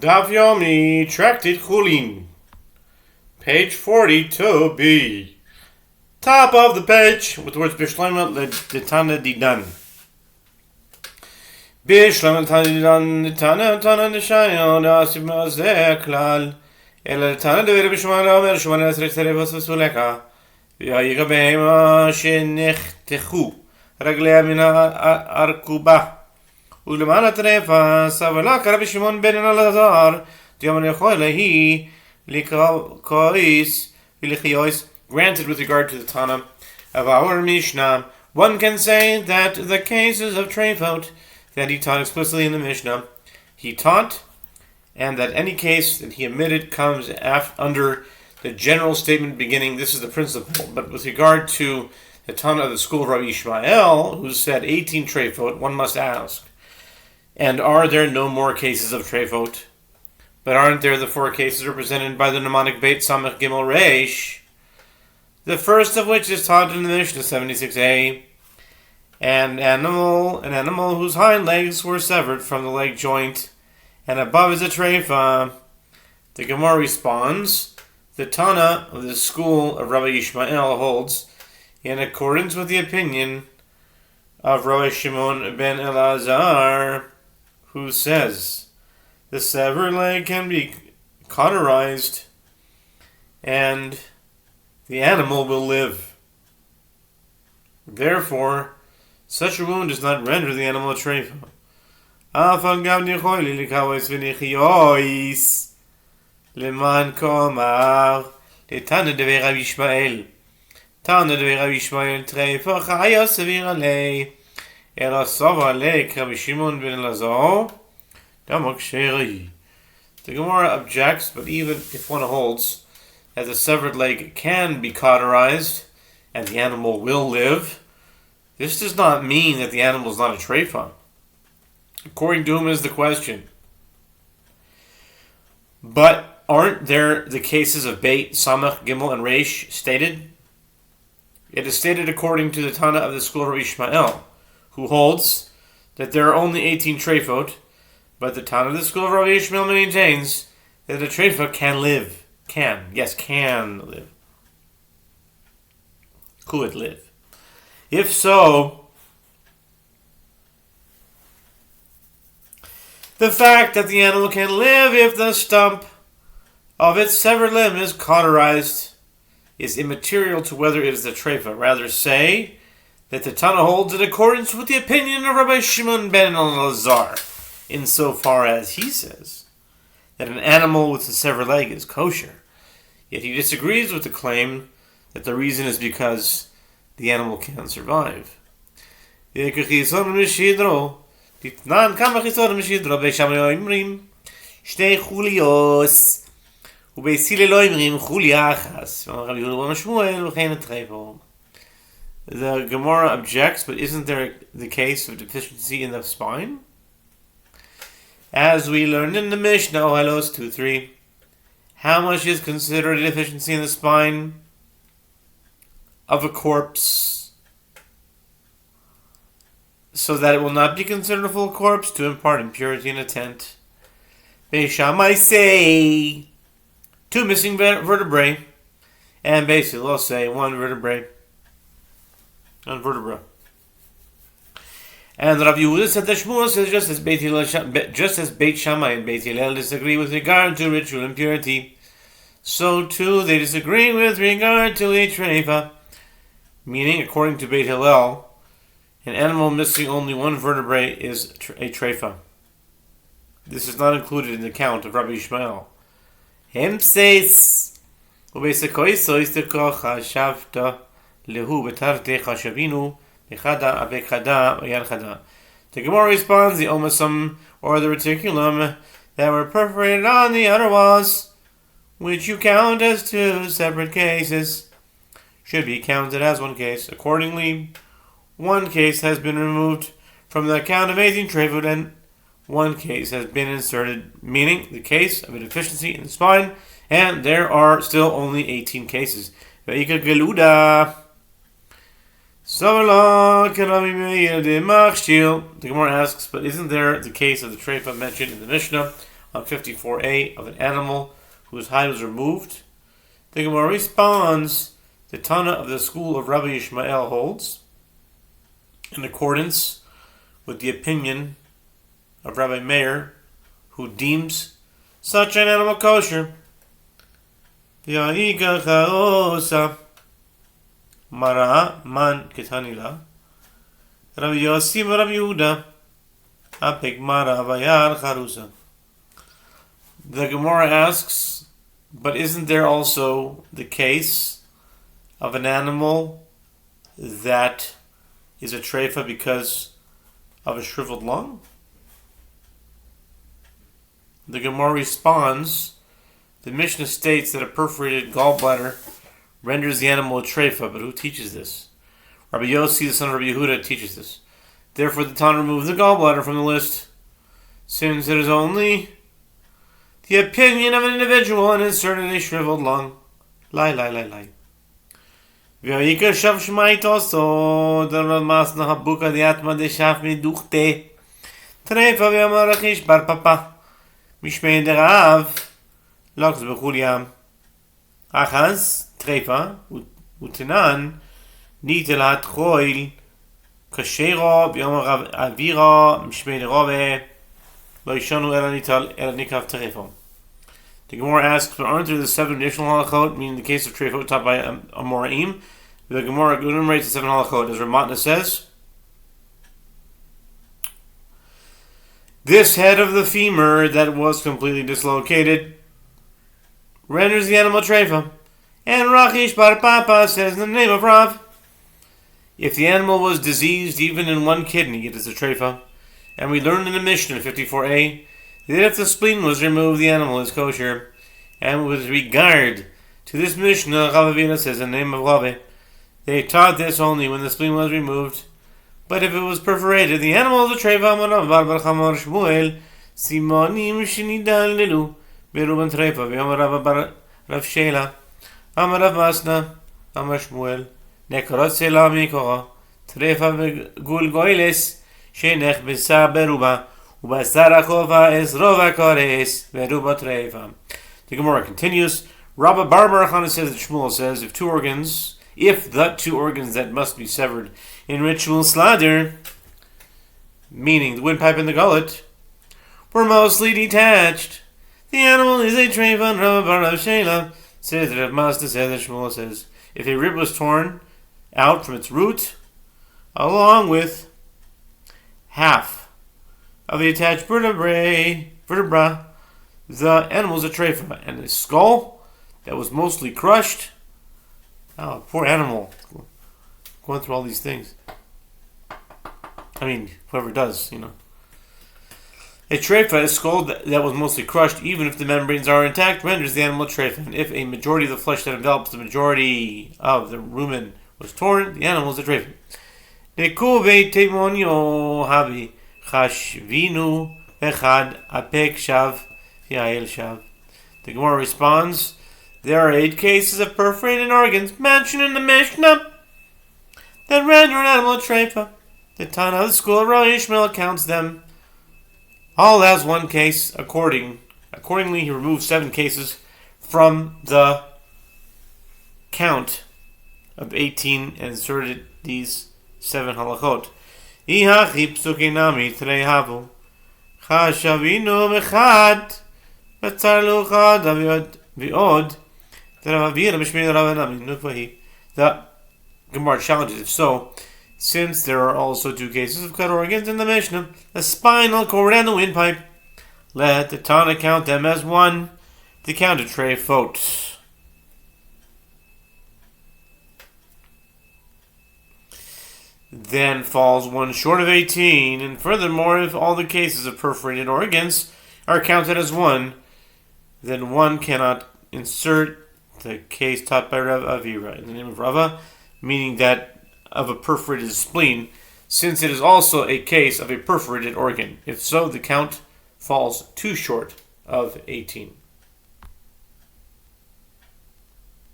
Daf Yomi, Tractate Chullin, page 42b. Top of the page with the words Bishlemet L'Tana Didan. Bishlemet L'Tana Didan, Nishayon, Asib Mazeh Klal, El L'Tana Devir Bishmana, Omer Shmana Esrei Terevos V'Suleka, V'Yayiga Behema Shenechtechu, Raglea Mina Arkuba. ולמען הטרפה, סבלה כרבי שמעון בן אלעזר, דיומן יכול להי לקויס ולחיוס. Granted, with regard to the Tana of our Mishnah, one can say that the cases of Trefot that he taught explicitly in the Mishnah, he taught, and that any case that he omitted comes under the general statement beginning, this is the principle. But with regard to the Tana of the school of Rabbi Ishmael, who said 18 Trefot, one must ask, and are there no more cases of Trefot? But aren't there the 4 cases represented by the mnemonic Beit Samech Gimel Reish? The first of which is taught in the Mishnah 76a. An animal whose hind legs were severed from the leg joint, and above is a treifa. The Gemara responds, the Tana of the school of Rabbi Ishmael holds, in accordance with the opinion of Rabbi Shimon ben Elazar, who says the severed leg can be cauterized and the animal will live. Therefore, such a wound does not render the animal a treifa. Leman komar letana de Rabbi Ishmael. Tana de Rabbi Ishmael treifa chaya sevir alei. The Gemara objects, but even if one holds that the severed leg can be cauterized and the animal will live, this does not mean that the animal is not a treifa. According to whom is the question. But aren't there the cases of Beit, Samech, Gimel, and Reish stated? It is stated according to the Tana of the school of Rabbi Ishmael, who holds that there are only 18 Trefot, but the Tana of the school of Rabbi Ishmael maintains that the Treifa can live. Can live. Could live. If so, the fact that the animal can live if the stump of its severed limb is cauterized is immaterial to whether it is a Treifa. Rather say that the Tana holds in accordance with the opinion of Rabbi Shimon ben Elazar, insofar as he says that an animal with a severed leg is kosher. Yet he disagrees with the claim that the reason is because the animal can't survive. The Gemara objects, but isn't there the case of deficiency in the spine? As we learned in the Mishnah, Ohalos 2:3, how much is considered a deficiency in the spine of a corpse, so that it will not be considered a full corpse to impart impurity in a tent? Beis Shammai say 2 missing vertebrae, and Beis Hillel say 1 vertebra. And Rav Yehuda said that Shmuel says just as Beit Shammai and Beit Hillel disagree with regard to ritual impurity, so too they disagree with regard to a treifa, meaning according to Beit Hillel, an animal missing only 1 vertebrae is a treifa. This is not included in the count of Rabbi Ishmael. Hem says, the Gemara responds, the omasum, or the reticulum, that were perforated on the outer walls, which you count as 2 separate cases, should be counted as 1 case. Accordingly, 1 case has been removed from the count of 18 Trefot, and 1 case has been inserted, meaning the case of a deficiency in the spine, and there are still only 18 cases. Ve'ika geluda. The Gemara asks, but isn't there the case of the treifa mentioned in the Mishnah on 54a of an animal whose hide was removed. The Gemara responds, the Tana of the school of Rabbi Yishmael holds, in accordance with the opinion of Rabbi Meir, who deems such an animal kosher. Mara man ketanila. Rabbi Yossi Rabbi Yehuda apik mara vayar charusa. The Gemara asks, but isn't there also the case of an animal that is a treifa because of a shriveled lung? The Gemara responds, the Mishnah states that a perforated gallbladder renders the animal a treifa, but who teaches this? Rabbi Yossi, the son of Rabbi Yehuda, teaches this. Therefore, the Tana removes the gallbladder from the list, since it is only the opinion of an individual and inserted a shriveled lung. Lie. V'ayika shav shmait also, the Ramasna habuka diatma de shaf mi duchte, treifa v'amarachish bar papa, mishmei derav, loks b'chuliam. Achaz, treifa, utenan, nitel hat choil, kashera, v'yom avira, mishmei derove, lo yishanu el nikav treifa. The Gemara asks, but aren't there the 7 additional halachot, meaning the case of treifa taught by Amoraim? The Gemara enumerates the 7 halachot, as Ramatna says, this head of the femur that was completely dislocated renders the animal treifa. And Rachish Bar Papa says in the name of Rav, if the animal was diseased even in one kidney, it is a treifa. And we learned in the Mishnah 54a that if the spleen was removed, the animal is kosher. And with regard to this Mishnah, Rav Avina says in the name of Rav, they taught this only when the spleen was removed. But if it was perforated, the animal is a treifa. Amarav Bar Bar Chamor Shmuel Simonim Shinidalelu Beruban treifa. Amarav Bar Rav Shela Amarav Masna Amar Shmuel Nekorot Sela Mikora Treifa Gul Goiles Shenech Besa Beruba Ubasarachova Es Rova Kores Beruba Treifa. The Gemara continues. Rabbi Bar Barachana says that Shmuel says if the 2 organs that must be severed in ritual slaughter, meaning the windpipe and the gullet, were mostly detached, the animal is a treifa. Rabbi Bar Rav Shela says that Master says that Shmuel says if a rib was torn out from its root, along with half of the attached vertebra, the animal is a treifa, and the skull that was mostly crushed. Oh, poor animal, going through all these things. I mean, whoever does, A treifa, a skull that was mostly crushed, even if the membranes are intact, renders the animal treifa. And if a majority of the flesh that envelops the majority of the rumen was torn, the animal is a treifa. Nekuvei temonio havi chashvinu echad apek shav yael shav. The Gemara responds, there are 8 cases of perforated organs mentioned in the Mishnah that render an animal a treifa. The Tana of the school of Rabbi Yishmael counts them all as 1 case. Accordingly, he removed 7 cases from the count of 18 and inserted these 7 halachot. Ihachi psukinami treihavu chashavinu mechad betzarlu chad viod. The Gemara challenges, if so, since there are also 2 cases of cut organs in the Mishnah, the spinal cord and the windpipe, let the Tana count them as 1 to count a treifot. Then falls 1 short of 18, and furthermore, if all the cases of perforated organs are counted as 1, then 1 cannot insert the case taught by Rav Avira in the name of Rava, meaning that of a perforated spleen, since it is also a case of a perforated organ. If so, the count falls 2 short of 18.